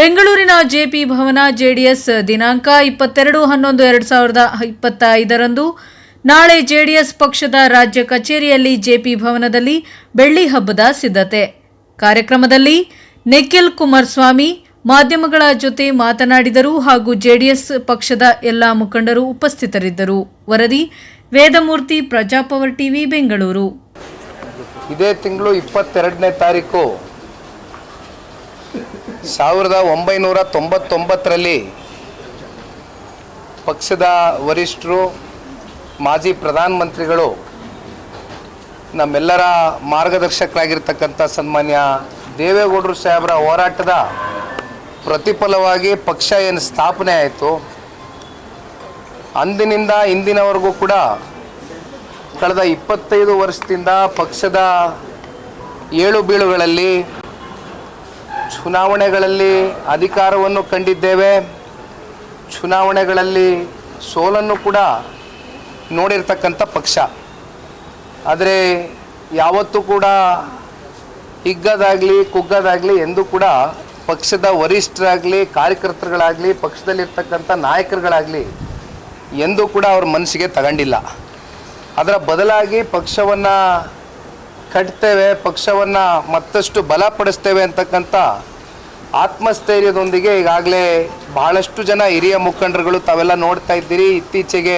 ಬೆಂಗಳೂರಿನ ಜೆಪಿ ಭವನ ಜೆಡಿಎಸ್ ದಿನಾಂಕ 22/11/2025 ನಾಳೆ ಜೆಡಿಎಸ್ ಪಕ್ಷದ ರಾಜ್ಯ ಕಚೇರಿಯಲ್ಲಿ ಜೆಪಿ ಭವನದಲ್ಲಿ ಬೆಳ್ಳಿ ಹಬ್ಬದ ಸಿದ್ಧತೆ ಕಾರ್ಯಕ್ರಮದಲ್ಲಿ ನಿಖಿಲ್ ಕುಮಾರಸ್ವಾಮಿ ಮಾಧ್ಯಮಗಳ ಜೊತೆ ಮಾತನಾಡಿದರು ಹಾಗೂ ಜೆಡಿಎಸ್ ಪಕ್ಷದ ಎಲ್ಲ ಮುಖಂಡರು ಉಪಸ್ಥಿತರಿದ್ದರು. ವರದಿ ವೇದಮೂರ್ತಿ, ಪ್ರಜಾಪವರ್ ಟಿವಿ, ಬೆಂಗಳೂರು. ಇದೇ ತಿಂಗಳು 22ನೇ ತಾರೀಕು 1999ರಲ್ಲಿ ಪಕ್ಷದ ವರಿಷ್ಠರು, ಮಾಜಿ ಪ್ರಧಾನಮಂತ್ರಿಗಳು, ನಮ್ಮೆಲ್ಲರ ಮಾರ್ಗದರ್ಶಕರಾಗಿರ್ತಕ್ಕಂಥ ಸನ್ಮಾನ್ಯ ದೇವೇಗೌಡರು ಸಾಹೇಬರ ಹೋರಾಟದ ಪ್ರತಿಫಲವಾಗಿ ಪಕ್ಷ ಏನು ಸ್ಥಾಪನೆ ಆಯಿತು, ಅಂದಿನಿಂದ ಇಂದಿನವರೆಗೂ ಕೂಡ ಕಳೆದ 25 ವರ್ಷದಿಂದ ಪಕ್ಷದ ಏಳು ಬೀಳುಗಳಲ್ಲಿ ಚುನಾವಣೆಗಳಲ್ಲಿ ಅಧಿಕಾರವನ್ನು ಕಂಡಿದ್ದೇವೆ. ಚುನಾವಣೆಗಳಲ್ಲಿ ಸೋಲನ್ನು ಕೂಡ ನೋಡಿರ್ತಕ್ಕಂಥ ಪಕ್ಷ. ಆದರೆ ಯಾವತ್ತೂ ಕೂಡ ಹಿಗ್ಗದಾಗಲಿ ಕುಗ್ಗದಾಗಲಿ ಎಂದೂ ಕೂಡ ಪಕ್ಷದ ವರಿಷ್ಠರಾಗಲಿ, ಕಾರ್ಯಕರ್ತರುಗಳಾಗಲಿ, ಪಕ್ಷದಲ್ಲಿರ್ತಕ್ಕಂಥ ನಾಯಕರುಗಳಾಗಲಿ ಎಂದೂ ಕೂಡ ಅವ್ರ ಮನಸ್ಸಿಗೆ ತಗೊಂಡಿಲ್ಲ. ಅದರ ಬದಲಾಗಿ ಪಕ್ಷವನ್ನು ಕಟ್ತೇವೆ, ಪಕ್ಷವನ್ನು ಮತ್ತಷ್ಟು ಬಲಪಡಿಸ್ತೇವೆ ಅಂತಕ್ಕಂಥ ಆತ್ಮಸ್ಥೈರ್ಯದೊಂದಿಗೆ ಈಗಾಗಲೇ ಬಹಳಷ್ಟು ಜನ ಹಿರಿಯ ಮುಖಂಡರುಗಳು ತಾವೆಲ್ಲ ನೋಡ್ತಾ ಇದ್ದೀರಿ. ಇತ್ತೀಚೆಗೆ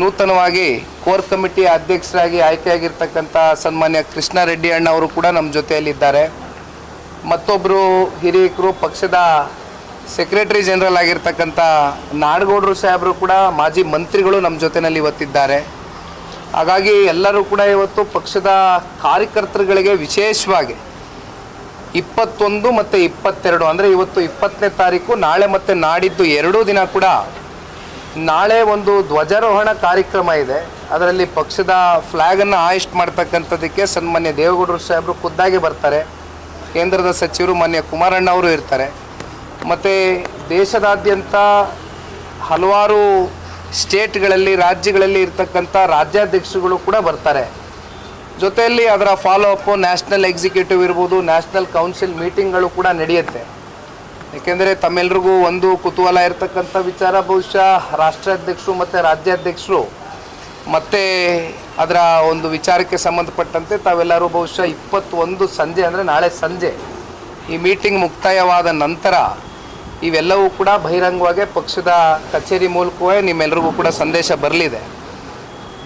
ನೂತನವಾಗಿ ಕೋರ್ ಕಮಿಟಿ ಅಧ್ಯಕ್ಷರಾಗಿ ಆಯ್ಕೆಯಾಗಿರ್ತಕ್ಕಂಥ ಸನ್ಮಾನ್ಯ ಕೃಷ್ಣಾರೆಡ್ಡಿ ಅಣ್ಣವರು ಕೂಡ ನಮ್ಮ ಜೊತೆಯಲ್ಲಿದ್ದಾರೆ. ಮತ್ತೊಬ್ಬರು ಹಿರಿಯಕರು, ಪಕ್ಷದ ಸೆಕ್ರೆಟರಿ ಜನರಲ್ ಆಗಿರ್ತಕ್ಕಂಥ ನಾಡಗೌಡರು ಸಾಹೇಬರು ಕೂಡ ಮಾಜಿ ಮಂತ್ರಿಗಳು ನಮ್ಮ ಜೊತೆಯಲ್ಲಿ ಇವತ್ತಿದ್ದಾರೆ. ಹಾಗಾಗಿ ಎಲ್ಲರೂ ಕೂಡ ಇವತ್ತು ಪಕ್ಷದ ಕಾರ್ಯಕರ್ತರುಗಳಿಗೆ ವಿಶೇಷವಾಗಿ 21 ಮತ್ತು 22 ಅಂದರೆ ಇವತ್ತು 20ನೇ ತಾರೀಕು, ನಾಳೆ ಮತ್ತು ನಾಡಿದ್ದು 2 ದಿನ ಕೂಡ ನಾಳೆ ಒಂದು ಧ್ವಜಾರೋಹಣ ಕಾರ್ಯಕ್ರಮ ಇದೆ. ಅದರಲ್ಲಿ ಪಕ್ಷದ ಫ್ಲ್ಯಾಗನ್ನು ಹಾಯಿಸ್ಟ್ ಮಾಡ್ತಕ್ಕಂಥದ್ದಕ್ಕೆ ಸನ್ಮಾನ್ಯ ದೇವೇಗೌಡರು ಸಾಹೇಬರು ಖುದ್ದಾಗಿ ಬರ್ತಾರೆ. ಕೇಂದ್ರದ ಸಚಿವರು ಮಾನ್ಯ ಕುಮಾರಣ್ಣ ಅವರು ಇರ್ತಾರೆ. ಮತ್ತು ದೇಶದಾದ್ಯಂತ ಹಲವಾರು ಸ್ಟೇಟ್ಗಳಲ್ಲಿ, ರಾಜ್ಯಗಳಲ್ಲಿ ಇರ್ತಕ್ಕಂಥ ರಾಜ್ಯಾಧ್ಯಕ್ಷರುಗಳು ಕೂಡ ಬರ್ತಾರೆ. ಜೊತೆಯಲ್ಲಿ ಅದರ ಫಾಲೋ ಅಪ್ಪು ನ್ಯಾಷನಲ್ ಎಕ್ಸಿಕ್ಯೂಟಿವ್ ಇರ್ಬೋದು, ನ್ಯಾಷನಲ್ ಕೌನ್ಸಿಲ್ ಮೀಟಿಂಗ್ಗಳು ಕೂಡ ನಡೆಯುತ್ತೆ. ಏಕೆಂದರೆ ತಮ್ಮೆಲ್ಲರಿಗೂ ಒಂದು ಕುತೂಹಲ ಇರತಕ್ಕಂಥ ವಿಚಾರ, ಬಹುಶಃ ರಾಷ್ಟ್ರಾಧ್ಯಕ್ಷರು ಮತ್ತು ರಾಜ್ಯಾಧ್ಯಕ್ಷರು ಮತ್ತು ಅದರ ಒಂದು ವಿಚಾರಕ್ಕೆ ಸಂಬಂಧಪಟ್ಟಂತೆ ತಾವೆಲ್ಲರೂ ಬಹುಶಃ 21 ಸಂಜೆ ಅಂದರೆ ನಾಳೆ ಸಂಜೆ ಈ ಮೀಟಿಂಗ್ ಮುಕ್ತಾಯವಾದ ನಂತರ ಇವೆಲ್ಲವೂ ಕೂಡ ಬಹಿರಂಗವಾಗಿ ಪಕ್ಷದ ಕಚೇರಿ ಮೂಲಕವೇ ನಿಮ್ಮೆಲ್ಲರಿಗೂ ಕೂಡ ಸಂದೇಶ ಬರಲಿದೆ.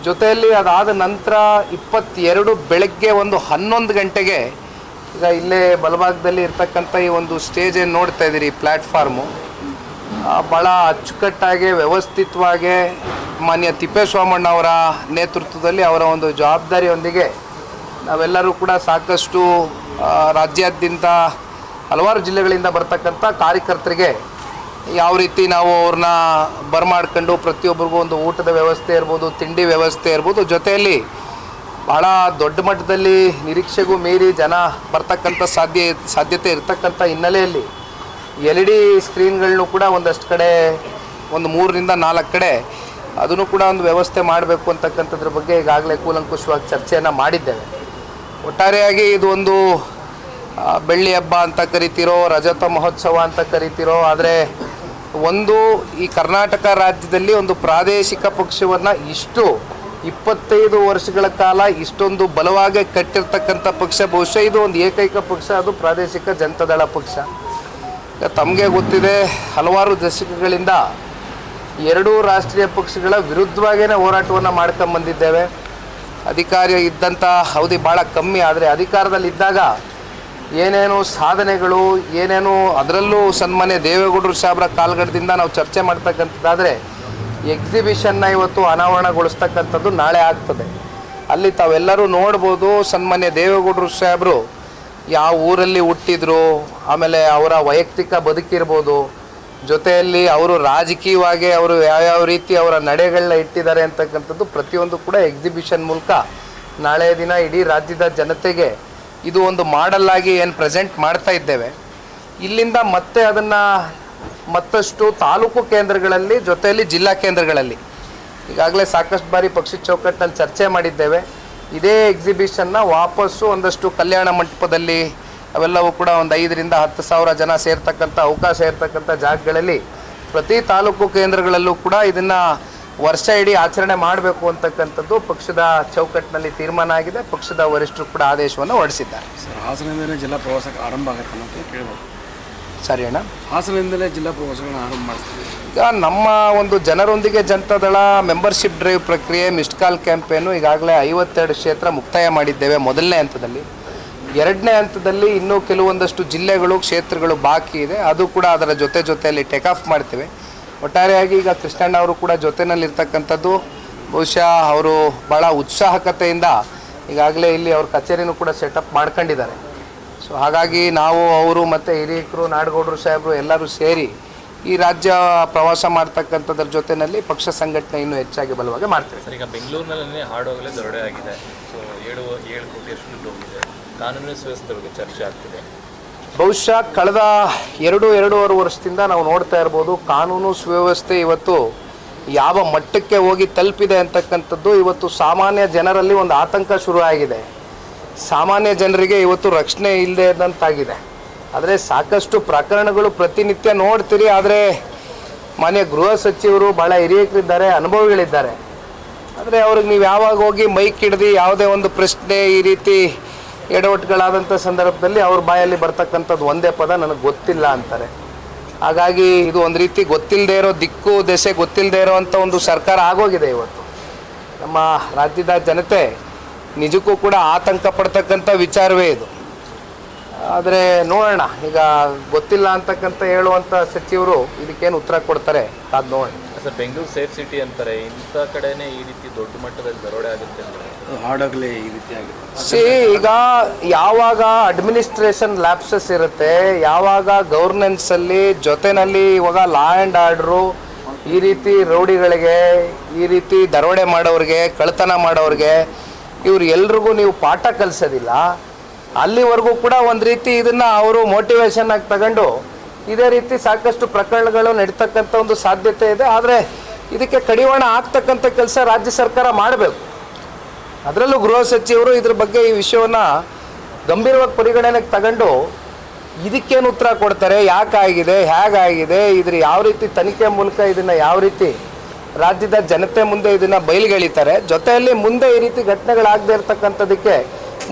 ಜೊತೆಯಲ್ಲಿ ಅದಾದ ನಂತರ 22 ಬೆಳಗ್ಗೆ ಒಂದು 11 ಗಂಟೆಗೆ ಈಗ ಇಲ್ಲೇ ಬಲಭಾಗದಲ್ಲಿ ಇರ್ತಕ್ಕಂಥ ಈ ಒಂದು ಸ್ಟೇಜ್ ಏನು ನೋಡ್ತಾ ಇದ್ದೀರಿ, ಪ್ಲ್ಯಾಟ್ಫಾರ್ಮು ಭಾಳ ಅಚ್ಚುಕಟ್ಟಾಗಿ ವ್ಯವಸ್ಥಿತವಾಗಿ ಮಾನ್ಯ ತಿಪ್ಪೇಸ್ವಾಮಣ್ಣ ಅವರ ನೇತೃತ್ವದಲ್ಲಿ ಅವರ ಒಂದು ಜವಾಬ್ದಾರಿಯೊಂದಿಗೆ ನಾವೆಲ್ಲರೂ ಕೂಡ ಸಾಕಷ್ಟು ರಾಜ್ಯಾದ್ಯಂತ ಹಲವಾರು ಜಿಲ್ಲೆಗಳಿಂದ ಬರ್ತಕ್ಕಂಥ ಕಾರ್ಯಕರ್ತರಿಗೆ ಯಾವ ರೀತಿ ನಾವು ಅವ್ರನ್ನ ಬರಮಾಡ್ಕೊಂಡು ಪ್ರತಿಯೊಬ್ಬರಿಗೂ ಒಂದು ಊಟದ ವ್ಯವಸ್ಥೆ ಇರ್ಬೋದು, ತಿಂಡಿ ವ್ಯವಸ್ಥೆ ಇರ್ಬೋದು, ಜೊತೆಯಲ್ಲಿ ಭಾಳ ದೊಡ್ಡ ಮಟ್ಟದಲ್ಲಿ ನಿರೀಕ್ಷೆಗೂ ಮೀರಿ ಜನ ಬರ್ತಕ್ಕಂಥ ಸಾಧ್ಯತೆ ಇರ್ತಕ್ಕಂಥ ಹಿನ್ನೆಲೆಯಲ್ಲಿ LED ಸ್ಕ್ರೀನ್ಗಳನ್ನೂ ಕೂಡ ಒಂದಷ್ಟು ಕಡೆ, ಒಂದು 3ರಿಂದ 4 ಕಡೆ ಅದನ್ನು ಕೂಡ ಒಂದು ವ್ಯವಸ್ಥೆ ಮಾಡಬೇಕು ಅಂತಕ್ಕಂಥದ್ರ ಬಗ್ಗೆ ಈಗಾಗಲೇ ಕೂಲಂಕುಷವಾಗಿ ಚರ್ಚೆಯನ್ನು ಮಾಡಿದ್ದೇವೆ. ಒಟ್ಟಾರೆಯಾಗಿ ಇದು ಒಂದು ಬೆಳ್ಳಿ ಹಬ್ಬ ಅಂತ ಕರಿತಿರೋ, ರಜತ ಮಹೋತ್ಸವ ಅಂತ ಕರಿತಿರೋ, ಆದರೆ ಒಂದು ಈ ಕರ್ನಾಟಕ ರಾಜ್ಯದಲ್ಲಿ ಒಂದು ಪ್ರಾದೇಶಿಕ ಪಕ್ಷವನ್ನು ಇಷ್ಟು 25 ವರ್ಷಗಳ ಕಾಲ ಇಷ್ಟೊಂದು ಬಲವಾಗಿ ಕಟ್ಟಿರ್ತಕ್ಕಂಥ ಪಕ್ಷ ಬಹುಶಃ ಇದು ಒಂದು ಏಕೈಕ ಪಕ್ಷ, ಅದು ಪ್ರಾದೇಶಿಕ ಜನತಾದಳ ಪಕ್ಷ. ತಮಗೆ ಗೊತ್ತಿದೆ, ಹಲವಾರು ದಶಕಗಳಿಂದ ಎರಡೂ ರಾಷ್ಟ್ರೀಯ ಪಕ್ಷಗಳ ವಿರುದ್ಧವಾಗಿಯೇ ಹೋರಾಟವನ್ನು ಮಾಡ್ಕೊಂಬಂದಿದ್ದೇವೆ. ಅಧಿಕಾರ ಇದ್ದಂಥ ಅವಧಿ ಭಾಳ ಕಮ್ಮಿ, ಆದರೆ ಅಧಿಕಾರದಲ್ಲಿದ್ದಾಗ ಏನೇನು ಸಾಧನೆಗಳು, ಏನೇನು ಅದರಲ್ಲೂ ಸನ್ಮಾನ್ಯ ದೇವೇಗೌಡರು ಸಾಹೇಬರ ಕಾಲ್ಗಡದಿಂದ ನಾವು ಚರ್ಚೆ ಮಾಡ್ತಕ್ಕಂಥದ್ದಾದರೆ ಎಕ್ಸಿಬಿಷನ್ನ ಇವತ್ತು ಅನಾವರಣಗೊಳಿಸ್ತಕ್ಕಂಥದ್ದು ನಾಳೆ ಆಗ್ತದೆ. ಅಲ್ಲಿ ತಾವೆಲ್ಲರೂ ನೋಡ್ಬೋದು ಸನ್ಮಾನ್ಯ ದೇವೇಗೌಡರು ಸಾಹೇಬರು ಯಾವ ಊರಲ್ಲಿ ಹುಟ್ಟಿದ್ರು, ಆಮೇಲೆ ಅವರ ವೈಯಕ್ತಿಕ ಬದುಕಿರ್ಬೋದು, ಜೊತೆಯಲ್ಲಿ ಅವರು ರಾಜಕೀಯವಾಗಿ ಅವರು ಯಾವ್ಯಾವ ರೀತಿ ಅವರ ನಡೆಗಳನ್ನ ಇಟ್ಟಿದ್ದಾರೆ ಅಂತಕ್ಕಂಥದ್ದು ಪ್ರತಿಯೊಂದು ಕೂಡ ಎಕ್ಸಿಬಿಷನ್ ಮೂಲಕ ನಾಳೆ ದಿನ ಇಡೀ ರಾಜ್ಯದ ಜನತೆಗೆ ಇದು ಒಂದು ಮಾಡಲ್ಲಾಗಿ ಏನು ಪ್ರೆಸೆಂಟ್ ಮಾಡ್ತಾ ಇದ್ದೇವೆ. ಇಲ್ಲಿಂದ ಮತ್ತೆ ಅದನ್ನು ಮತ್ತಷ್ಟು ತಾಲೂಕು ಕೇಂದ್ರಗಳಲ್ಲಿ, ಜೊತೆಯಲ್ಲಿ ಜಿಲ್ಲಾ ಕೇಂದ್ರಗಳಲ್ಲಿ ಈಗಾಗಲೇ ಸಾಕಷ್ಟು ಬಾರಿ ಪಕ್ಷದ ಚೌಕಟ್ಟಿನಲ್ಲಿ ಚರ್ಚೆ ಮಾಡಿದ್ದೇವೆ. ಇದೇ ಎಕ್ಸಿಬಿಷನ್ನ ವಾಪಸ್ಸು ಒಂದಷ್ಟು ಕಲ್ಯಾಣ ಮಂಟಪದಲ್ಲಿ ಅವೆಲ್ಲವೂ ಕೂಡ ಒಂದು 5,000 to 10,000 ಜನ ಸೇರ್ತಕ್ಕಂಥ ಅವಕಾಶ ಇರ್ತಕ್ಕಂಥ ಜಾಗಗಳಲ್ಲಿ ಪ್ರತಿ ತಾಲೂಕು ಕೇಂದ್ರಗಳಲ್ಲೂ ಕೂಡ ಇದನ್ನು ವರ್ಷ ಇಡೀ ಆಚರಣೆ ಮಾಡಬೇಕು ಅಂತಕ್ಕಂಥದ್ದು ಪಕ್ಷದ ಚೌಕಟ್ಟಿನಲ್ಲಿ ತೀರ್ಮಾನ ಆಗಿದೆ. ಪಕ್ಷದ ವರಿಷ್ಠರು ಕೂಡ ಆದೇಶವನ್ನು ಹೊರಡಿಸಿದ್ದಾರೆ. ಸರ್, ಹಾಸನದಿಂದಲೇ ಜಿಲ್ಲಾ ಪ್ರವಾಸಕ್ಕೆ ಆರಂಭ ಆಗುತ್ತೆ ಅಂತ ಕೇಳ್ಬೋದು. ಸರಿ ಅಣ್ಣ, ಹಾಸನದಿಂದಲೇ ಜಿಲ್ಲಾ ಪ್ರವಾಸಗಳನ್ನ ಆರಂಭ ಮಾಡಿಸ್ತೀವಿ. ಈಗ ನಮ್ಮ ಒಂದು ಜನರೊಂದಿಗೆ ಜನತಾದಳ ಮೆಂಬರ್ಶಿಪ್ ಡ್ರೈವ್ ಪ್ರಕ್ರಿಯೆ ಮಿಸ್ಡ್ ಕಾಲ್ ಕ್ಯಾಂಪೇನು ಈಗಾಗಲೇ 52 ಕ್ಷೇತ್ರ ಮುಕ್ತಾಯ ಮಾಡಿದ್ದೇವೆ ಮೊದಲನೇ ಹಂತದಲ್ಲಿ. ಎರಡನೇ ಹಂತದಲ್ಲಿ ಇನ್ನೂ ಕೆಲವೊಂದಷ್ಟು ಜಿಲ್ಲೆಗಳು ಕ್ಷೇತ್ರಗಳು ಬಾಕಿ ಇದೆ. ಅದು ಕೂಡ ಅದರ ಜೊತೆಯಲ್ಲಿ ಟೇಕ್ ಆಫ್ ಮಾಡ್ತೇವೆ. ಒಟ್ಟಾರೆಯಾಗಿ ಈಗ ಕೃಷ್ಣಣ್ಣ ಅವರು ಕೂಡ ಜೊತೆಯಲ್ಲಿರ್ತಕ್ಕಂಥದ್ದು ಬಹುಶಃ ಅವರು ಭಾಳ ಉತ್ಸಾಹಕತೆಯಿಂದ ಈಗಾಗಲೇ ಇಲ್ಲಿ ಅವ್ರ ಕಚೇರಿನೂ ಕೂಡ ಸೆಟಪ್ ಮಾಡ್ಕೊಂಡಿದ್ದಾರೆ. ಸೊ ಹಾಗಾಗಿ ನಾವು ಅವರು ಮತ್ತು ಹಿರಿಯಕರು ನಾಡಗೌಡರು ಸಾಹೇಬರು ಎಲ್ಲರೂ ಸೇರಿ ಈ ರಾಜ್ಯ ಪ್ರವಾಸ ಮಾಡ್ತಕ್ಕಂಥದ್ರ ಜೊತೆಯಲ್ಲಿ ಪಕ್ಷ ಸಂಘಟನೆ ಇನ್ನೂ ಹೆಚ್ಚಾಗಿ ಬಲವಾಗಿ ಮಾಡ್ತೇವೆ. ಸರ್, ಈಗ ಬೆಂಗಳೂರಿನಲ್ಲಿ ಹಾಡೋಗಲೇ ದೊರಡೆ ಆಗಿದೆ. ಸೊ 7 ಕೋಟಿಯಷ್ಟು ದುಡ್ಡು ಹೋಗಿದೆ. ಕಾನೂನು ಸುವ್ಯವಸ್ಥೆ ಬಗ್ಗೆ ಚರ್ಚೆ ಆಗ್ತಿದೆ. ಬಹುಶಃ ಕಳೆದ 2-2.5 ವರ್ಷದಿಂದ ನಾವು ನೋಡ್ತಾ ಇರ್ಬೋದು ಕಾನೂನು ಸುವ್ಯವಸ್ಥೆ ಇವತ್ತು ಯಾವ ಮಟ್ಟಕ್ಕೆ ಹೋಗಿ ತಲುಪಿದೆ ಅಂತಕ್ಕಂಥದ್ದು ಇವತ್ತು ಸಾಮಾನ್ಯ ಜನರಲ್ಲಿ ಒಂದು ಆತಂಕ ಶುರು ಆಗಿದೆ. ಸಾಮಾನ್ಯ ಜನರಿಗೆ ಇವತ್ತು ರಕ್ಷಣೆ ಇಲ್ಲದೆ ಇದ್ದಂತಾಗಿದೆ. ಆದರೆ ಸಾಕಷ್ಟು ಪ್ರಕರಣಗಳು ಪ್ರತಿನಿತ್ಯ ನೋಡ್ತೀರಿ. ಆದರೆ ಮಾನ್ಯ ಗೃಹ ಸಚಿವರು ಭಾಳ ಹಿರಿಯರಿದ್ದಾರೆ, ಅನುಭವಿಗಳಿದ್ದಾರೆ. ಆದರೆ ಅವ್ರಿಗೆ ನೀವು ಯಾವಾಗ ಹೋಗಿ ಮೈಕ್ ಹಿಡ್ದು ಯಾವುದೇ ಒಂದು ಪ್ರಶ್ನೆ ಈ ರೀತಿ ಎಡವಟ್ಟುಗಳಾದಂಥ ಸಂದರ್ಭದಲ್ಲಿ ಅವ್ರ ಬಾಯಲ್ಲಿ ಬರ್ತಕ್ಕಂಥದ್ದು ಒಂದೇ ಪದ, ನನಗೆ ಗೊತ್ತಿಲ್ಲ ಅಂತಾರೆ. ಹಾಗಾಗಿ ಇದು ಒಂದು ರೀತಿ ಗೊತ್ತಿಲ್ಲದೆ ಇರೋ ದಿಕ್ಕು ದೆಸೆ ಗೊತ್ತಿಲ್ಲದೆ ಇರೋವಂಥ ಒಂದು ಸರ್ಕಾರ ಆಗೋಗಿದೆ ಇವತ್ತು. ನಮ್ಮ ರಾಜ್ಯದ ಜನತೆ ನಿಜಕ್ಕೂ ಕೂಡ ಆತಂಕ ಪಡ್ತಕ್ಕಂಥ ವಿಚಾರವೇ ಇದು. ಆದರೆ ನೋಡೋಣ, ಈಗ ಗೊತ್ತಿಲ್ಲ ಅಂತಕ್ಕಂಥ ಹೇಳುವಂಥ ಸಚಿವರು ಇದಕ್ಕೇನು ಉತ್ತರ ಕೊಡ್ತಾರೆ ಕಾದು ನೋಡೋಣ. ಸರ್, ಬೆಂಗಳೂರು ಸೇಫ್ ಸಿಟಿ ಅಂತಾರೆ, ಇಂಥ ಕಡೆನೇ ಈ ರೀತಿ ದೊಡ್ಡ ಮಟ್ಟದಲ್ಲಿ ದರೋಡೆ ಆಗುತ್ತೆ ಅಂದರೆ ಹಾಡೋಗಲೇ ಈ ರೀತಿ ಆಗಿದೆ. ಈಗ ಯಾವಾಗ ಅಡ್ಮಿನಿಸ್ಟ್ರೇಷನ್ ಲ್ಯಾಪ್ಸಸ್ ಇರುತ್ತೆ, ಯಾವಾಗ ಗವರ್ನೆನ್ಸಲ್ಲಿ ಜೊತೆಯಲ್ಲಿ ಇವಾಗ ಲಾ ಆ್ಯಂಡ್ ಆರ್ಡ್ರು ಈ ರೀತಿ ರೌಡಿಗಳಿಗೆ, ಈ ರೀತಿ ದರೋಡೆ ಮಾಡೋರಿಗೆ, ಕಳ್ತನ ಮಾಡೋರಿಗೆ ಇವ್ರು ಎಲ್ರಿಗೂ ನೀವು ಪಾಠ ಕಲಿಸೋದಿಲ್ಲ, ಅಲ್ಲಿವರೆಗೂ ಕೂಡ ಒಂದು ರೀತಿ ಇದನ್ನು ಅವರು ಮೋಟಿವೇಶನ್ ಆಗಿ ತಗೊಂಡು ಇದೇ ರೀತಿ ಸಾಕಷ್ಟು ಪ್ರಕರಣಗಳು ನಡೀತಕ್ಕಂಥ ಒಂದು ಸಾಧ್ಯತೆ ಇದೆ. ಆದರೆ ಇದಕ್ಕೆ ಕಡಿವಾಣ ಆಗ್ತಕ್ಕಂಥ ಕೆಲಸ ರಾಜ್ಯ ಸರ್ಕಾರ ಮಾಡಬೇಕು. ಅದರಲ್ಲೂ ಗೃಹ ಸಚಿವರು ಇದ್ರ ಬಗ್ಗೆ ಈ ವಿಷಯವನ್ನು ಗಂಭೀರವಾಗಿ ಪರಿಗಣನೆಗೆ ತಗೊಂಡು ಇದಕ್ಕೇನು ಉತ್ತರ ಕೊಡ್ತಾರೆ, ಯಾಕಾಗಿದೆ, ಹೇಗಾಗಿದೆ, ಇದ್ರ ಯಾವ ರೀತಿ ತನಿಖೆ ಮೂಲಕ ಇದನ್ನು ಯಾವ ರೀತಿ ರಾಜ್ಯದ ಜನತೆ ಮುಂದೆ ಇದನ್ನು ಬಯಲಿಗೆಳಿತಾರೆ, ಜೊತೆಯಲ್ಲಿ ಮುಂದೆ ಈ ರೀತಿ ಘಟನೆಗಳಾಗದೇ ಇರತಕ್ಕಂಥದ್ದಕ್ಕೆ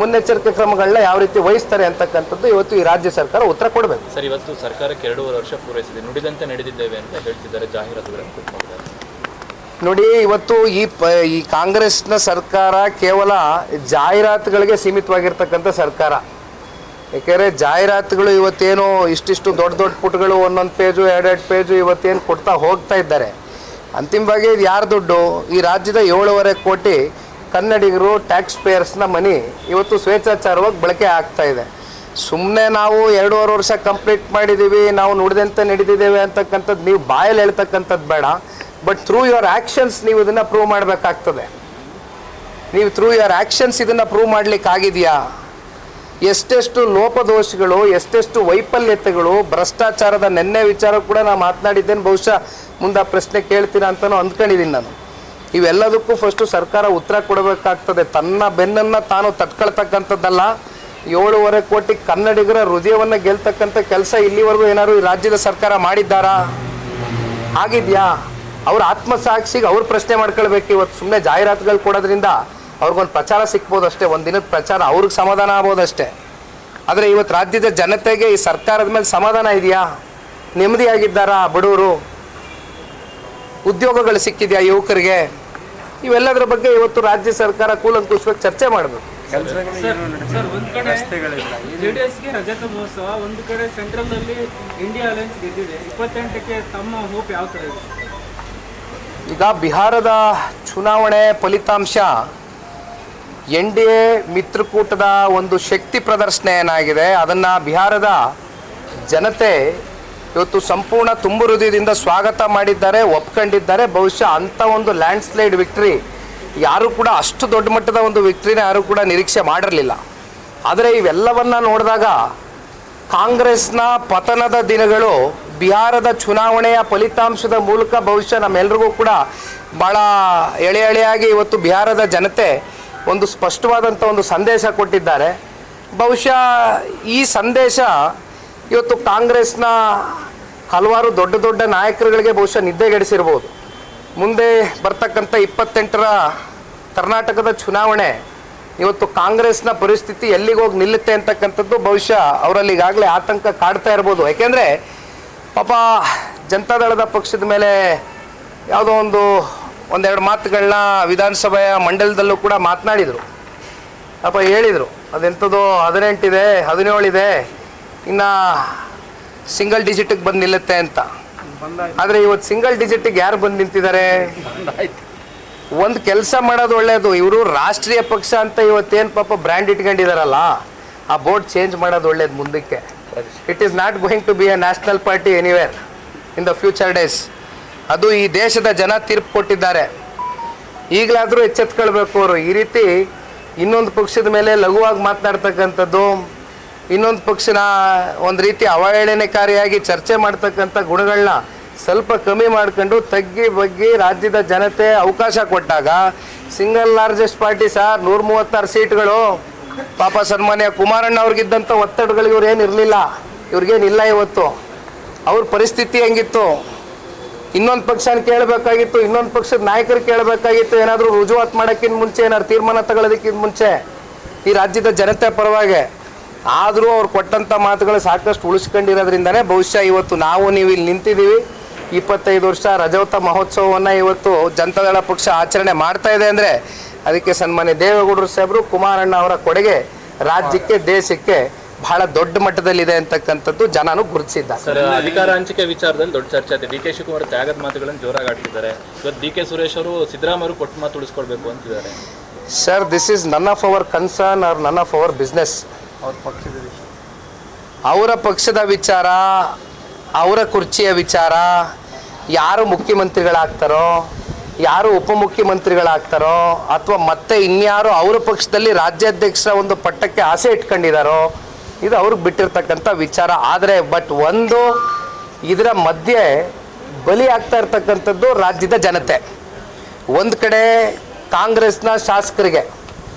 ಮುನ್ನೆಚ್ಚರಿಕೆ ಕ್ರಮಗಳನ್ನ ಯಾವ ರೀತಿ ವಹಿಸ್ತಾರೆ ಅಂತಕ್ಕಂಥದ್ದು ಇವತ್ತು ಈ ರಾಜ್ಯ ಸರ್ಕಾರ ಉತ್ತರ ಕೊಡಬೇಕು. ಸರ್, ಇವತ್ತು ಸರ್ಕಾರಕ್ಕೆ 2.5 ವರ್ಷ ಪೂರೈಸಿದೆ, ನುಡಿದಂತೆ ನಡೆದಿದ್ದೇವೆ ಅಂತ ಹೇಳ್ತಿದ್ದಾರೆ, ಜಾಹೀರಾತುಗಳನ್ನು ಕೊಟ್ಟಿದ್ದಾರೆ. ನೋಡಿ, ಇವತ್ತು ಈ ಕಾಂಗ್ರೆಸ್ನ ಸರ್ಕಾರ ಕೇವಲ ಜಾಹೀರಾತುಗಳಿಗೆ ಸೀಮಿತವಾಗಿರ್ತಕ್ಕಂಥ ಸರ್ಕಾರ. ಏಕೆಂದರೆ ಜಾಹೀರಾತುಗಳು ಇವತ್ತೇನು ಇಷ್ಟಿಷ್ಟು ದೊಡ್ಡ ಪುಟಗಳು, 1 ಪೇಜು 2 ಪೇಜು ಇವತ್ತೇನು ಕೊಡ್ತಾ ಹೋಗ್ತಾ ಇದ್ದಾರೆ. ಅಂತಿಮವಾಗಿ ಇದು ಯಾರ ದುಡ್ಡು? ಈ ರಾಜ್ಯದ 7.5 ಕೋಟಿ ಕನ್ನಡಿಗರು ಟ್ಯಾಕ್ಸ್ ಪೇಯರ್ಸ್ನ ಮನಿ ಇವತ್ತು ಸ್ವೇಚ್ಛಾಚಾರವಾಗಿ ಬಳಕೆ ಆಗ್ತಾ ಇದೆ. ಸುಮ್ಮನೆ ನಾವು 2.5 ವರ್ಷ ಕಂಪ್ಲೀಟ್ ಮಾಡಿದ್ದೀವಿ, ನಾವು ನುಡಿದಂತೆ ನಡೆದಿದ್ದೇವೆ ಅಂತಕ್ಕಂಥದ್ದು ನೀವು ಬಾಯಲ್ಲಿ ಹೇಳ್ತಕ್ಕಂಥದ್ದು ಬೇಡ. ಬಟ್ ಥ್ರೂ ಯುವರ್ ಆ್ಯಕ್ಷನ್ಸ್ ನೀವು ಇದನ್ನು ಪ್ರೂವ್ ಮಾಡಬೇಕಾಗ್ತದೆ. ನೀವು ಥ್ರೂ ಯುವರ್ ಆ್ಯಕ್ಷನ್ಸ್ ಇದನ್ನು ಪ್ರೂವ್ ಮಾಡಲಿಕ್ಕಾಗಿದೆಯಾ? ಎಷ್ಟೆಷ್ಟು ಲೋಪದೋಷಗಳು, ಎಷ್ಟೆಷ್ಟು ವೈಫಲ್ಯತೆಗಳು, ಭ್ರಷ್ಟಾಚಾರದ ನೆನ್ನೆ ವಿಚಾರ ಕೂಡ ನಾನು ಮಾತನಾಡಿದ್ದೇನೆ. ಬಹುಶಃ ಮುಂದೆ ಆ ಪ್ರಶ್ನೆ ಕೇಳ್ತೀರಾ ಅಂತಲೂ ಅಂದ್ಕೊಂಡಿದ್ದೀನಿ ನಾನು. ಇವೆಲ್ಲದಕ್ಕೂ ಫಸ್ಟು ಸರ್ಕಾರ ಉತ್ತರ ಕೊಡಬೇಕಾಗ್ತದೆ. ತನ್ನ ಬೆನ್ನನ್ನು ತಾನು ತಟ್ಕೊಳ್ತಕ್ಕಂಥದ್ದಲ್ಲ. 7.5 ಕೋಟಿ ಕನ್ನಡಿಗರ ಹೃದಯವನ್ನು ಗೆಲ್ತಕ್ಕಂಥ ಕೆಲಸ ಇಲ್ಲಿವರೆಗೂ ಏನಾದ್ರು ಈ ರಾಜ್ಯದ ಸರ್ಕಾರ ಮಾಡಿದ್ದಾರಾ? ಆಗಿದೆಯಾ? ಅವ್ರ ಆತ್ಮಸಾಕ್ಷಿಗೆ ಅವ್ರು ಪ್ರಶ್ನೆ ಮಾಡ್ಕೊಳ್ಬೇಕು. ಇವತ್ತು ಸುಮ್ಮನೆ ಜಾಹೀರಾತುಗಳು ಕೊಡೋದ್ರಿಂದ ಅವ್ರಿಗೊಂದು ಪ್ರಚಾರ ಸಿಗ್ಬೋದು ಅಷ್ಟೇ, ಒಂದು ದಿನದ ಪ್ರಚಾರ, ಅವ್ರಿಗೆ ಸಮಾಧಾನ ಆಗ್ಬೋದಷ್ಟೇ. ಆದರೆ ಇವತ್ತು ರಾಜ್ಯದ ಜನತೆಗೆ ಈ ಸರ್ಕಾರದ ಮೇಲೆ ಸಮಾಧಾನ ಇದೆಯಾ? ನೆಮ್ಮದಿಯಾಗಿದ್ದಾರಾ ಬಡವರು? ಉದ್ಯೋಗಗಳು ಸಿಕ್ಕಿದೆಯಾ ಯುವಕರಿಗೆ? ಇವೆಲ್ಲದರ ಬಗ್ಗೆ ಇವತ್ತು ರಾಜ್ಯ ಸರ್ಕಾರ ಕೂಲಂಕುಷವಾಗಿ ಚರ್ಚೆ ಮಾಡಬೇಕು. ಸರ್, ಒಂದು ಕಡೆ ಜೆಡಿಎಸ್ಗೆ ರಜತ ಮಹೋತ್ಸವ, ಒಂದು ಕಡೆ ಸೆಂಟ್ರಲ್ನಲ್ಲಿ ಇಂಡಿಯಾ ಅಲಯನ್ಸ್ ಗೆದ್ದಿದೆ. 28ಕ್ಕೆ ತಮ್ಮ ಹೋಪ್ ಯಾವ ಥರ ಇದೆ? ಈಗ ಬಿಹಾರದ ಚುನಾವಣೆ ಫಲಿತಾಂಶ NDA ಮಿತ್ರಕೂಟದ ಒಂದು ಶಕ್ತಿ ಪ್ರದರ್ಶನ ಏನಾಗಿದೆ ಅದನ್ನು ಬಿಹಾರದ ಜನತೆ ಇವತ್ತು ಸಂಪೂರ್ಣ ತುಂಬು ಹೃದಯದಿಂದ ಸ್ವಾಗತ ಮಾಡಿದ್ದಾರೆ, ಒಪ್ಕೊಂಡಿದ್ದಾರೆ. ಬಹುಶಃ ಅಂಥ ಒಂದು ಲ್ಯಾಂಡ್ಸ್ಲೈಡ್ ವಿಕ್ಟ್ರಿ ಯಾರೂ ಕೂಡ, ಅಷ್ಟು ದೊಡ್ಡ ಮಟ್ಟದ ಒಂದು ವಿಕ್ಟ್ರಿನ ಯಾರೂ ಕೂಡ ನಿರೀಕ್ಷೆ ಮಾಡಿರಲಿಲ್ಲ. ಆದರೆ ಇವೆಲ್ಲವನ್ನು ನೋಡಿದಾಗ ಕಾಂಗ್ರೆಸ್ನ ಪತನದ ದಿನಗಳು ಬಿಹಾರದ ಚುನಾವಣೆಯ ಫಲಿತಾಂಶದ ಮೂಲಕ ಬಹುಶಃ ನಮ್ಮೆಲ್ಲರಿಗೂ ಕೂಡ ಭಾಳ ಎಳೆಯಾಗಿ ಇವತ್ತು ಬಿಹಾರದ ಜನತೆ ಒಂದು ಸ್ಪಷ್ಟವಾದಂಥ ಒಂದು ಸಂದೇಶ ಕೊಟ್ಟಿದ್ದಾರೆ. ಬಹುಶಃ ಈ ಸಂದೇಶ ಇವತ್ತು ಕಾಂಗ್ರೆಸ್ನ ಹಲವಾರು ದೊಡ್ಡ ದೊಡ್ಡ ನಾಯಕರುಗಳಿಗೆ ಬಹುಶಃ ನಿದ್ದೆಗೆಡಿಸಿರ್ಬೋದು. ಮುಂದೆ ಬರ್ತಕ್ಕಂಥ 28ರ ಕರ್ನಾಟಕದ ಚುನಾವಣೆ ಇವತ್ತು ಕಾಂಗ್ರೆಸ್ನ ಪರಿಸ್ಥಿತಿ ಎಲ್ಲಿಗೆ ಹೋಗಿ ನಿಲ್ಲುತ್ತೆ ಅಂತಕ್ಕಂಥದ್ದು ಬಹುಶಃ ಅವರಲ್ಲಿ ಈಗಾಗಲೇ ಆತಂಕ ಕಾಡ್ತಾ ಇರ್ಬೋದು. ಯಾಕೆಂದರೆ ಪಾಪ ಜನತಾದಳದ ಪಕ್ಷದ ಮೇಲೆ ಯಾವುದೋ ಒಂದೆರಡು ಮಾತುಗಳನ್ನ ವಿಧಾನಸಭೆಯ ಮಂಡಲದಲ್ಲೂ ಕೂಡ ಮಾತನಾಡಿದರು. ಪಾಪ ಹೇಳಿದರು ಅದೆಂಥದ್ದು 18 ಇದೆ 17 ಇದೆ ಇನ್ನು ಸಿಂಗಲ್ ಡಿಜಿಟಿಗೆ ಬಂದು ನಿಲ್ಲುತ್ತೆ ಅಂತ. ಆದರೆ ಇವತ್ತು ಸಿಂಗಲ್ ಡಿಜಿಟಿಗೆ ಯಾರು ಬಂದು ನಿಂತಿದ್ದಾರೆ? ಒಂದು ಕೆಲಸ ಮಾಡೋದು ಒಳ್ಳೆಯದು. ಇವರು ರಾಷ್ಟ್ರೀಯ ಪಕ್ಷ ಅಂತ ಇವತ್ತೇನು ಪಾಪ ಬ್ರ್ಯಾಂಡ್ ಇಟ್ಕೊಂಡಿದಾರಲ್ಲ, ಆ ಬೋರ್ಡ್ ಚೇಂಜ್ ಮಾಡೋದು ಒಳ್ಳೇದು ಮುಂದಕ್ಕೆ. It is not going to be a national party anywhere in the future days. ಅದು ಈ ದೇಶದ ಜನ ತೀರ್ಪು ಕೊಟ್ಟಿದ್ದಾರೆ. ಈಗಲಾದರೂ ಎಚ್ಚೆತ್ಕೊಳ್ಬೇಕು ಅವರು. ಈ ರೀತಿ ಇನ್ನೊಂದು ಪಕ್ಷದ ಮೇಲೆ ಲಘುವಾಗಿ ಮಾತನಾಡ್ತಕ್ಕಂಥದ್ದು, ಇನ್ನೊಂದು ಪಕ್ಷನ ಒಂದು ರೀತಿ ಅವಹೇಳನಕಾರಿಯಾಗಿ ಚರ್ಚೆ ಮಾಡ್ತಕ್ಕಂಥ ಗುಣಗಳನ್ನ ಸ್ವಲ್ಪ ಕಮ್ಮಿ ಮಾಡ್ಕೊಂಡು ತಗ್ಗಿ ಬಗ್ಗಿ ರಾಜ್ಯದ ಜನತೆ ಅವಕಾಶ ಕೊಟ್ಟಾಗ ಸಿಂಗಲ್ ಲಾರ್ಜೆಸ್ಟ್ ಪಾರ್ಟಿ ಸರ್ 136 ಸೀಟ್ಗಳು. ಪಾಪ ಸನ್ಮಾನ್ಯ ಕುಮಾರಣ್ಣ ಅವ್ರಿಗಿದ್ದಂಥ ಒತ್ತಡಗಳು ಇವ್ರೇನು ಇರಲಿಲ್ಲ, ಇವ್ರಿಗೇನಿಲ್ಲ. ಇವತ್ತು ಅವ್ರ ಪರಿಸ್ಥಿತಿ ಹೆಂಗಿತ್ತು? ಇನ್ನೊಂದು ಪಕ್ಷನ ಕೇಳಬೇಕಾಗಿತ್ತು, ಇನ್ನೊಂದು ಪಕ್ಷದ ನಾಯಕರು ಕೇಳಬೇಕಾಗಿತ್ತು. ಏನಾದರೂ ರುಜುವಾತು ಮಾಡೋಕ್ಕಿಂತ ಮುಂಚೆ, ಏನಾದ್ರು ತೀರ್ಮಾನ ತಗೊಳ್ಳೋದಕ್ಕಿಂತ ಮುಂಚೆ ಈ ರಾಜ್ಯದ ಜನತೆ ಪರವಾಗಿ. ಆದರೂ ಅವ್ರು ಕೊಟ್ಟಂಥ ಮಾತುಗಳು ಸಾಕಷ್ಟು ಉಳಿಸ್ಕೊಂಡಿರೋದ್ರಿಂದನೇ ಬಹುಶಃ ಇವತ್ತು ನೀವು ಇಲ್ಲಿ ನಿಂತಿದ್ದೀವಿ. 25 ವರ್ಷ ರಜೌತ ಮಹೋತ್ಸವವನ್ನು ಇವತ್ತು ಜನತಾದಳ ಪಕ್ಷ ಆಚರಣೆ ಮಾಡ್ತಾ ಇದೆ ಅಂದರೆ ಅದಕ್ಕೆ ಸನ್ಮಾನ್ಯ ದೇವೇಗೌಡರು ಸಾಹೇಬರು, ಕುಮಾರಣ್ಣ ಅವರ ಕೊಡುಗೆ ರಾಜ್ಯಕ್ಕೆ ದೇಶಕ್ಕೆ ಬಹಳ ದೊಡ್ಡ ಮಟ್ಟದಲ್ಲಿದೆ ಅಂತಕ್ಕಂಥದ್ದು ಜನನು ಗುರುತಿಸಿದ್ದಾರೆ. ಸರ್, ಅಧಿಕಾರ ಹಂಚಿಕೆ ವಿಚಾರದಲ್ಲಿ ದೊಡ್ಡ ಚರ್ಚೆ ಆಗಿದೆ. ಡಿ ಕೆ ಶಿವಕುಮಾರ್ ತ್ಯಾಗದ ಮಾತುಗಳನ್ನು ಜೋರಾಗಿ ಆಡ್ತಿದ್ದಾರೆ. ಇವತ್ತು ಡಿ ಕೆ ಸುರೇಶ್ ಅವರು ಸಿದ್ದರಾಮಯ್ಯ ಅವರು ಕೊಟ್ಟ ಮಾತು ಉಳಿಸ್ಕೊಳ್ಬೇಕು ಅಂತಿದ್ದಾರೆ. Sir, this is none of our concern R none of our business. ಅವರ ಪಕ್ಷದ ವಿಚಾರ, ಅವರ ಕುರ್ಚಿಯ ವಿಚಾರ, ಯಾರು ಮುಖ್ಯಮಂತ್ರಿಗಳಾಗ್ತಾರೋ, ಯಾರು ಉಪಮುಖ್ಯಮಂತ್ರಿಗಳಾಗ್ತಾರೋ, ಅಥವಾ ಮತ್ತೆ ಇನ್ಯಾರು ಅವರ ಪಕ್ಷದಲ್ಲಿ ರಾಜ್ಯಾಧ್ಯಕ್ಷರ ಒಂದು ಪಟ್ಟಕ್ಕೆ ಆಸೆ ಇಟ್ಕೊಂಡಿದ್ದಾರೋ, ಇದು ಅವ್ರಿಗೆ ಬಿಟ್ಟಿರ್ತಕ್ಕಂಥ ವಿಚಾರ. ಆದರೆ ಇದರ ಮಧ್ಯೆ ಬಲಿ ಆಗ್ತಾ ಇರ್ತಕ್ಕಂಥದ್ದು ರಾಜ್ಯದ ಜನತೆ. ಒಂದು ಕಡೆ ಕಾಂಗ್ರೆಸ್ನ ಶಾಸಕರಿಗೆ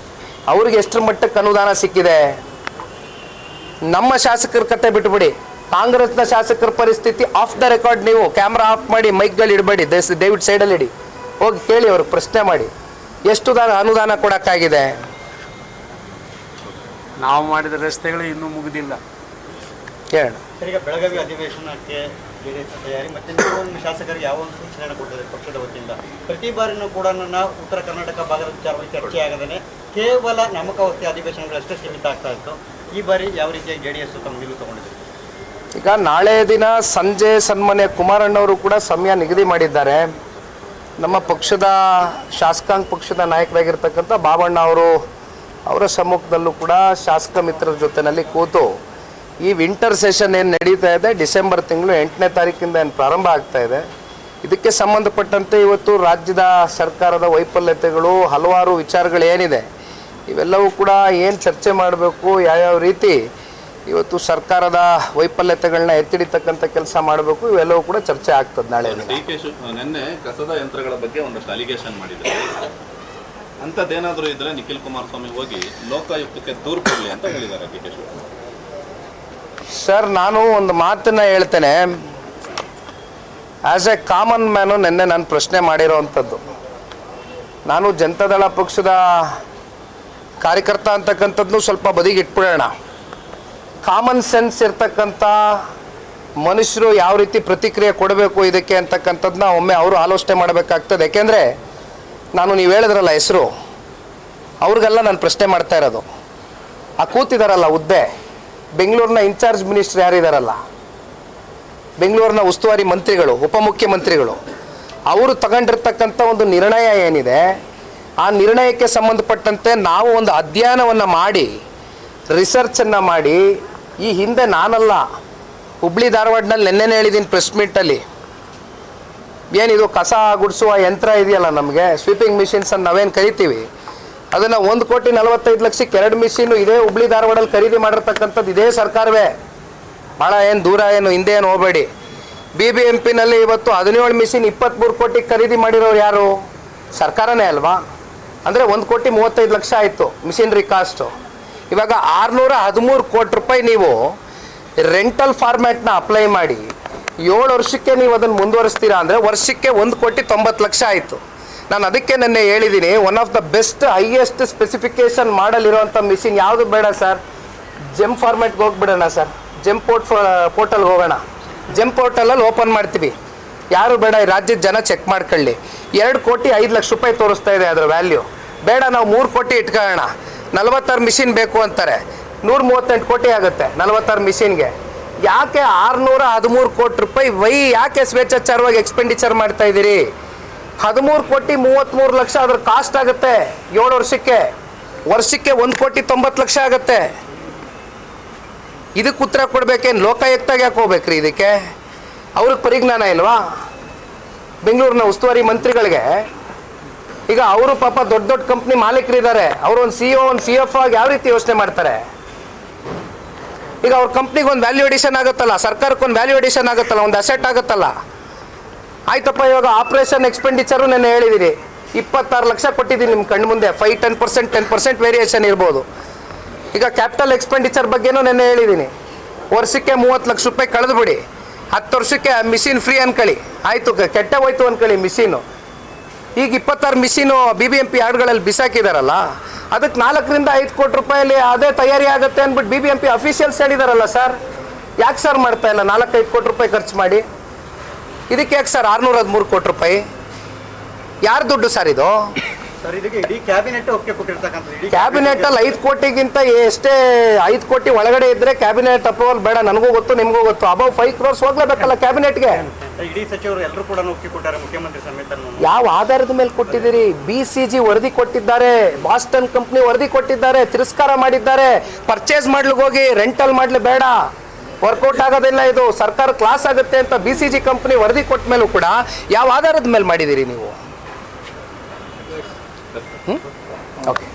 ಅವ್ರಿಗೆ ಎಷ್ಟರ ಮಟ್ಟಕ್ಕೆ ಅನುದಾನ ಸಿಕ್ಕಿದೆ. ನಮ್ಮ ಶಾಸಕರ ಕತೆ ಬಿಟ್ಬಿಡಿ, ಕಾಂಗ್ರೆಸ್ನ ಶಾಸಕರ ಪರಿಸ್ಥಿತಿ ಆಫ್ ದ ರೆಕಾರ್ಡ್. ನೀವು ಕ್ಯಾಮ್ರಾ ಆಫ್ ಮಾಡಿ, ಮೈಕ್ಗಳು ಇಡಬೇಡಿ, ದಯವಿಟ್ಟು ಸೈಡಲ್ಲಿ ಇಡಿ, ಹೋಗಿ ಕೇಳಿ, ಅವ್ರಿಗೆ ಪ್ರಶ್ನೆ ಮಾಡಿ ಎಷ್ಟು ಅನುದಾನ ಕೊಡೋಕ್ಕಾಗಿದೆ. ನಾವು ಮಾಡಿದ ರಸ್ತೆಗಳು ಇನ್ನೂ ಮುಗಿದಿಲ್ಲ. ಹೇಳ ಈಗ ಬೆಳಗಾವಿ ಅಧಿವೇಶನಕ್ಕೆ ಜೆಡಿಎಸ್ ತಯಾರಿ ಮತ್ತು ನೀವು ಶಾಸಕರಿಗೆ ಯಾವ ಒಂದು ಸೂಚನೆಯನ್ನು ಕೊಟ್ಟಿದೆ ಪಕ್ಷದ ವತಿಯಿಂದ? ಪ್ರತಿ ಬಾರಿನೂ ಕೂಡ ನನ್ನ ಉತ್ತರ ಕರ್ನಾಟಕ ಭಾಗದ ವಿಚಾರವಾಗಿ ಚರ್ಚೆ ಆಗದೇ ಕೇವಲ ನಾಮಕಾವಸ್ಥೆ ಅಧಿವೇಶನಗಳಷ್ಟೇ ಸೀಮಿತ ಆಗ್ತಾ ಇತ್ತು. ಈ ಬಾರಿ ಯಾವ ರೀತಿಯಾಗಿ ಜೆಡಿಎಸ್ ತಮ್ಮ ನಿಲುವು ತಗೊಂಡಿದೆ? ಈಗ ನಾಳೆ ದಿನ ಸಂಜೆ ಸನ್ಮಾನ್ಯ ಕುಮಾರಣ್ಣವರು ಕೂಡ ಸಮಯ ನಿಗದಿ ಮಾಡಿದ್ದಾರೆ. ನಮ್ಮ ಪಕ್ಷದ ಶಾಸಕಾಂಗ ಪಕ್ಷದ ನಾಯಕರಾಗಿರ್ತಕ್ಕಂಥ ಬಾಬಣ್ಣ ಅವರ ಸಮ್ಮುಖದಲ್ಲೂ ಕೂಡ ಶಾಸಕ ಮಿತ್ರರ ಜೊತೆಯಲ್ಲಿ ಕೂತು ಈ ವಿಂಟರ್ ಸೆಷನ್ ಏನು ನಡೀತಾ ಇದೆ, ಡಿಸೆಂಬರ್ ತಿಂಗಳು 8ನೇ ತಾರೀಕಿಂದ ಏನು ಪ್ರಾರಂಭ ಆಗ್ತಾ ಇದೆ, ಇದಕ್ಕೆ ಸಂಬಂಧಪಟ್ಟಂತೆ ಇವತ್ತು ರಾಜ್ಯದ ಸರ್ಕಾರದ ವೈಫಲ್ಯತೆಗಳು, ಹಲವಾರು ವಿಚಾರಗಳು ಏನಿದೆ, ಇವೆಲ್ಲವೂ ಕೂಡ ಏನು ಚರ್ಚೆ ಮಾಡಬೇಕು, ಯಾವ್ಯಾವ ರೀತಿ ಇವತ್ತು ಸರ್ಕಾರದ ವೈಫಲ್ಯತೆಗಳನ್ನ ಎತ್ತಿಡಿತಕ್ಕಂಥ ಕೆಲಸ ಮಾಡಬೇಕು, ಇವೆಲ್ಲವೂ ಕೂಡ ಚರ್ಚೆ ಆಗ್ತದೆ ನಾಳೆ. ನಿನ್ನೆ ಕಸದ ಯಂತ್ರಗಳ ಬಗ್ಗೆ ಒಂದಷ್ಟು ಅಲಿಗೇಷನ್ ಮಾಡಿದ್ದಾರೆ. ಅಂಥದ್ದೇನಾದರೂ ಇದ್ರೆ ನಿಖಿಲ್ ಕುಮಾರಸ್ವಾಮಿ ಹೋಗಿ ಲೋಕಾಯುಕ್ತಕ್ಕೆ ದೂರು ಕೊಡಲಿ ಅಂತ ಹೇಳಿದ್ದಾರೆ ಡಿ ಕೆ ಶಿವಕುಮಾರ್. ಸರ್, ನಾನು ಒಂದು ಮಾತನ್ನ ಹೇಳ್ತೇನೆ. ಆ್ಯಸ್ ಎ ಕಾಮನ್ ಮ್ಯಾನು ನಿನ್ನೆ ನಾನು ಪ್ರಶ್ನೆ ಮಾಡಿರೋವಂಥದ್ದು, ನಾನು ಜನತಾದಳ ಪಕ್ಷದ ಕಾರ್ಯಕರ್ತ ಅಂತಕ್ಕಂಥದ್ದು ಸ್ವಲ್ಪ ಬದಿಗೆ ಇಟ್ಬಿಡೋಣ. ಕಾಮನ್ ಸೆನ್ಸ್ ಇರ್ತಕ್ಕಂಥ ಮನುಷ್ಯರು ಯಾವ ರೀತಿ ಪ್ರತಿಕ್ರಿಯೆ ಕೊಡಬೇಕು ಇದಕ್ಕೆ ಅಂತಕ್ಕಂಥದ್ದನ್ನ ಒಮ್ಮೆ ಅವರು ಆಲೋಚನೆ ಮಾಡಬೇಕಾಗ್ತದೆ. ಯಾಕೆಂದರೆ ನೀವು ಹೇಳಿದ್ರಲ್ಲ ಹೆಸರು, ಅವ್ರಿಗೆಲ್ಲ ನಾನು ಪ್ರಶ್ನೆ ಮಾಡ್ತಾ ಇರೋದು, ಆ ಕೂತಿದಾರಲ್ಲ ಹುದ್ದೆ, ಬೆಂಗಳೂರಿನ ಇನ್ಚಾರ್ಜ್ ಮಿನಿಸ್ಟರ್ ಯಾರಿದಾರಲ್ಲ, ಬೆಂಗಳೂರಿನ ಉಸ್ತುವಾರಿ ಮಂತ್ರಿಗಳು, ಉಪಮುಖ್ಯಮಂತ್ರಿಗಳು, ಅವರು ತಗೊಂಡಿರ್ತಕ್ಕಂಥ ಒಂದು ನಿರ್ಣಯ ಏನಿದೆ, ಆ ನಿರ್ಣಯಕ್ಕೆ ಸಂಬಂಧಪಟ್ಟಂತೆ ನಾವು ಒಂದು ಅಧ್ಯಯನವನ್ನು ಮಾಡಿ, ರಿಸರ್ಚನ್ನು ಮಾಡಿ, ಈ ಹಿಂದೆ ನಾನಲ್ಲ, ಹುಬ್ಳಿ ಧಾರವಾಡನಲ್ಲಿ ನೆನ್ನೆನೇ ಹೇಳಿದ್ದೀನಿ ಪ್ರೆಸ್ ಮೀಟಲ್ಲಿ, ಏನಿದು ಕಸ ಗುಡಿಸುವ ಯಂತ್ರ ಇದೆಯಲ್ಲ ನಮಗೆ, ಸ್ವೀಪಿಂಗ್ ಮಿಷಿನ್ಸ್ ಅಂತ ನಾವೇನು ಕರಿತೀವಿ, ಅದನ್ನು 1,45,00,000ಕ್ಕೆ 2 ಮಿಷಿನ್ನು ಇದೇ ಹುಬ್ಳಿ ಧಾರವಾಡಲ್ಲಿ ಖರೀದಿ ಮಾಡಿರ್ತಕ್ಕಂಥದ್ದು ಇದೇ ಸರ್ಕಾರವೇ. ಭಾಳ ಏನು ದೂರ ಹಿಂದೆ ಹೋಗಬೇಡಿ. BBMPನಲ್ಲಿ ಇವತ್ತು 17 ಮಿಷಿನ್ 23 ಕೋಟಿಗೆ ಖರೀದಿ ಮಾಡಿರೋರು ಯಾರು? ಸರ್ಕಾರನೇ ಅಲ್ವಾ? ಅಂದರೆ 1,35,00,000 ಆಯಿತು ಮಿಷಿನ್ರಿ ಕಾಸ್ಟು. ಇವಾಗ 613 ಕೋಟಿ ರೂಪಾಯಿ ನೀವು ರೆಂಟಲ್ ಫಾರ್ಮ್ಯಾಟ್ನ ಅಪ್ಲೈ ಮಾಡಿ 7 ವರ್ಷಕ್ಕೆ ನೀವು ಅದನ್ನು ಮುಂದುವರಿಸ್ತೀರಾ ಅಂದರೆ ವರ್ಷಕ್ಕೆ 1,90,00,000 ಆಯಿತು. ನಾನು ಅದಕ್ಕೆ ನೆನ್ನೆ ಹೇಳಿದ್ದೀನಿ, one of the best highest specification ಮಾಡಲಿರುವಂಥ ಮಿಷಿನ್ ಯಾವುದು ಬೇಡ ಸರ್, ಜೆಮ್ ಫಾರ್ಮ್ಯಾಟ್ಗೆ ಹೋಗ್ಬಿಡೋಣ ಸರ್, ಜೆಮ್ ಪೋರ್ಟಲ್ಗೆ ಹೋಗೋಣ. ಜೆಮ್ ಪೋರ್ಟಲಲ್ಲಿ ಓಪನ್ ಮಾಡ್ತೀವಿ, ಯಾರು ಬೇಡ, ಈ ರಾಜ್ಯದ ಜನ ಚೆಕ್ ಮಾಡ್ಕೊಳ್ಳಿ. 2,05,00,000 ರೂಪಾಯಿ ತೋರಿಸ್ತಾ ಇದೆ ಅದರ ವ್ಯಾಲ್ಯೂ. ಬೇಡ, ನಾವು 3 ಕೋಟಿ ಇಟ್ಕೊಳ್ಳೋಣ. 46 ಮಿಷಿನ್ ಬೇಕು ಅಂತಾರೆ, 138 ಕೋಟಿ ಆಗುತ್ತೆ 46 ಮಿಷಿನ್ಗೆ. ಯಾಕೆ 613 ಕೋಟಿ ರೂಪಾಯಿ ಯಾಕೆ ಸ್ವೇಚ್ಛಾಚಾರವಾಗಿ ಎಕ್ಸ್ಪೆಂಡಿಚರ್ ಮಾಡ್ತಾ ಇದ್ದೀರಿ? 13,33,00,000 ಅದ್ರ ಕಾಸ್ಟ್ ಆಗುತ್ತೆ 7 ವರ್ಷಕ್ಕೆ. ವರ್ಷಕ್ಕೆ 1,90,00,000 ಆಗುತ್ತೆ. ಇದಕ್ಕೆ ಉತ್ತರ ಕೊಡ್ಬೇಕೇನು? ಲೋಕಾಯುಕ್ತಾಗ ಯಾಕೆ ಹೋಗ್ಬೇಕ್ರಿ ಇದಕ್ಕೆ? ಅವ್ರಿಗೆ ಪರಿಜ್ಞಾನ ಇಲ್ವಾ? ಬೆಂಗಳೂರಿನ ಉಸ್ತುವಾರಿ ಮಂತ್ರಿಗಳಿಗೆ ಈಗ ಅವರು ಪಾಪ ದೊಡ್ಡ ದೊಡ್ಡ ಕಂಪ್ನಿ ಮಾಲೀಕರಿದ್ದಾರೆ, ಅವರು ಒಂದು CEO ಒಂದು CFO ಆಗಿ ಯಾವ ರೀತಿ ಯೋಚನೆ ಮಾಡ್ತಾರೆ? ಈಗ ಅವ್ರ ಕಂಪ್ನಿಗೆ ಒಂದು ವ್ಯಾಲ್ಯೂ ಎಡಿಷನ್ ಆಗುತ್ತಲ್ಲ, ಸರ್ಕಾರಕ್ಕೆ ಒಂದು ವ್ಯಾಲ್ಯೂ ಎಡಿಷನ್ ಆಗುತ್ತಲ್ಲ, ಒಂದು ಅಸೆಟ್ ಆಗುತ್ತಲ್ಲ. ಆಯ್ತಪ್ಪ, ಇವಾಗ ಆಪ್ರೇಷನ್ ಎಕ್ಸ್ಪೆಂಡಿಚರು ನಾನು ಹೇಳಿದ್ದೀನಿ, 26 ಲಕ್ಷ ಕೊಟ್ಟಿದ್ದೀನಿ ನಿಮ್ಮ ಕಣ್ಣು ಮುಂದೆ. 5-10% ವೇರಿಯೇಷನ್ ಇರ್ಬೋದು. ಈಗ ಕ್ಯಾಪಿಟಲ್ ಎಕ್ಸ್ಪೆಂಡಿಚರ್ ಬಗ್ಗೆನೂ ನೆನ್ನೆ ಹೇಳಿದ್ದೀನಿ, ವರ್ಷಕ್ಕೆ 30 ಲಕ್ಷ ರೂಪಾಯಿ ಕಳೆದುಬಿಡಿ, 10 ವರ್ಷಕ್ಕೆ ಮಿಷಿನ್ ಫ್ರೀ ಅನ್ಕೊಳ್ಳಿ. ಆಯಿತು, ಕೆಟ್ಟ ಹೋಯ್ತು ಅನ್ಕೊಳ್ಳಿ ಮಿಷಿನು. ಈಗ 26 ಮಿಷಿನು BBMP ಯಾರ್ಡ್ಗಳಲ್ಲಿ ಬಿಸಾಕಿದಾರಲ್ಲ, ಅದಕ್ಕೆ 4-5 ಕೋಟಿ ರೂಪಾಯಲ್ಲಿ ಅದೇ ತಯಾರಿ ಆಗುತ್ತೆ ಅಂದ್ಬಿಟ್ಟು BBMP ಅಫಿಷಿಯಲ್ಸ್ ಹೇಳಿದಾರಲ್ಲ ಸರ್. ಯಾಕೆ ಸರ್ ಮಾಡ್ತಾ ಇಲ್ಲ 4-5 ಕೋಟಿ ರೂಪಾಯಿ ಖರ್ಚು ಮಾಡಿ? ಇದಕ್ಕೆ ಯಾಕೆ ಸರ್ 613 ಕೋಟಿ ರೂಪಾಯಿ? ಯಾರು ದುಡ್ಡು ಸರ್ ಇದು? ಸರ್, ಇದಕ್ಕೆ ಇಡೀ ಕ್ಯಾಬಿನೆಟ್ ಒಪ್ಪಿಗೆ ಕೊಟ್ಟಿರ್ತಕ್ಕಂಥದ್ದು. ಕ್ಯಾಬಿನೆಟಲ್ಲಿ 5 ಕೋಟಿಗಿಂತ ಎಷ್ಟೇ 5 ಕೋಟಿ ಒಳಗಡೆ ಇದ್ರೆ ಕ್ಯಾಬಿನೆಟ್ ಅಪ್ರೂವಲ್ ಬೇಡ, ನನಗೂ ಗೊತ್ತು ನಿಮಗೂ ಗೊತ್ತು. Above 5 crores ಹೋಗ್ಲೇಬೇಕಲ್ಲ ಕ್ಯಾಬಿನೆಟ್ಗೆ. ಇಡೀ ಸಚಿವರು ಎಲ್ಲರೂ ಕೂಡ ಒಪ್ಪಿಗೆ ಕೊಟ್ಟಾರೆ, ಮುಖ್ಯಮಂತ್ರಿ ಸಮೇತ. ಯಾವ ಆಧಾರದ ಮೇಲೆ ಕೊಟ್ಟಿದ್ದೀರಿ? BCG ವರದಿ ಕೊಟ್ಟಿದ್ದಾರೆ, ಬಾಸ್ಟನ್ ಕಂಪ್ನಿ ವರದಿ ಕೊಟ್ಟಿದ್ದಾರೆ, ತಿರಸ್ಕಾರ ಮಾಡಿದ್ದಾರೆ. ಪರ್ಚೇಸ್ ಮಾಡ್ಲಿಕ್ಕೆ ಹೋಗಿ ರೆಂಟಲ್ ಮಾಡ್ಲಿ ಬೇಡ, ವರ್ಕೌಟ್ ಆಗೋದಿಲ್ಲ, ಇದು ಸರ್ಕಾರ ಕ್ಲಾಸ್ ಆಗುತ್ತೆ ಅಂತ BCG ಕಂಪ್ನಿ ವರದಿ ಕೊಟ್ಟ ಮೇಲೂ ಕೂಡ ಯಾವ ಆಧಾರದ ಮೇಲೆ ಮಾಡಿದ್ದೀರಿ ನೀವು? ಓಕೆ.